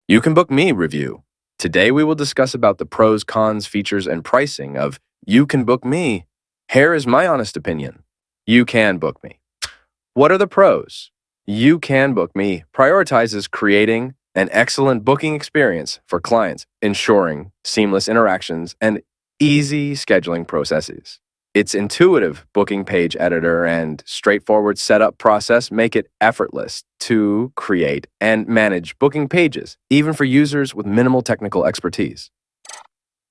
You Can Book Me review. Today we will discuss about the pros, cons, features, and pricing of You Can Book Me. Here is my honest opinion. You can book me. What are the pros? You Can Book Me prioritizes creating an excellent booking experience for clients, ensuring seamless interactions and easy scheduling processes. Its intuitive booking page editor and straightforward setup process make it effortless to create and manage booking pages, even for users with minimal technical expertise.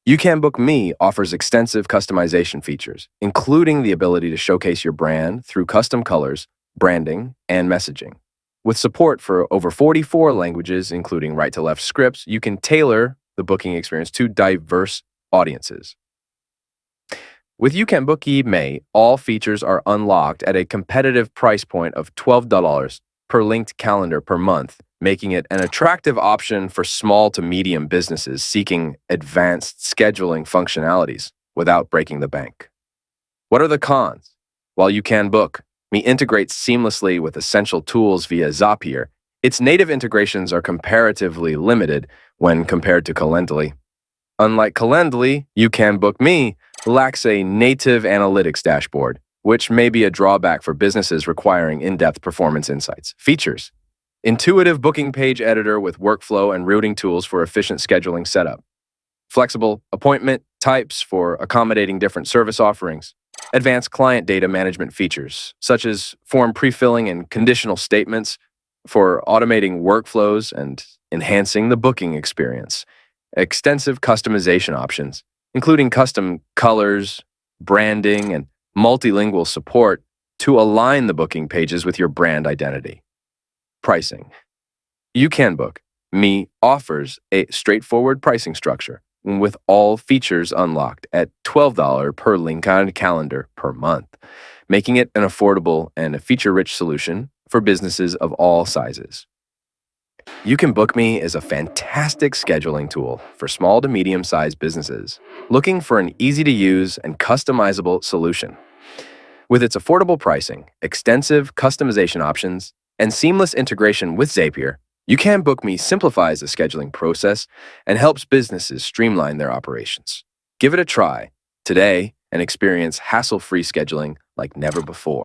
You Can Book Me offers extensive customization features, including the ability to showcase your brand through custom colors, branding, and messaging. With support for over 44 languages, including right-to-left scripts, you can tailor the booking experience to diverse audiences. With You Can Book Me, all features are unlocked at a competitive price point of $12 per linked calendar per month, making it an attractive option for small to medium businesses seeking advanced scheduling functionalities without breaking the bank. What are the cons? While You Can Book Me integrates seamlessly with essential tools via Zapier, its native integrations are comparatively limited when compared to Calendly. Unlike Calendly, You Can Book Me lacks a native analytics dashboard, which may be a drawback for businesses requiring in-depth performance insights. Features: intuitive booking page editor with workflow and routing tools for efficient scheduling setup. Flexible appointment types for accommodating different service offerings. Advanced client data management features, such as form pre-filling and conditional statements for automating workflows and enhancing the booking experience. Extensive customization options, including custom colors, branding, and multilingual support to align the booking pages with your brand identity. Pricing. You Can Book Me offers a straightforward pricing structure with all features unlocked at $12 per link on calendar per month, making it an affordable and a feature-rich solution for businesses of all sizes. You Can Book Me is a fantastic scheduling tool for small to medium-sized businesses looking for an easy-to-use and customizable solution. With its affordable pricing, extensive customization options, and seamless integration with Zapier, You Can Book Me simplifies the scheduling process and helps businesses streamline their operations. Give it a try today and experience hassle-free scheduling like never before.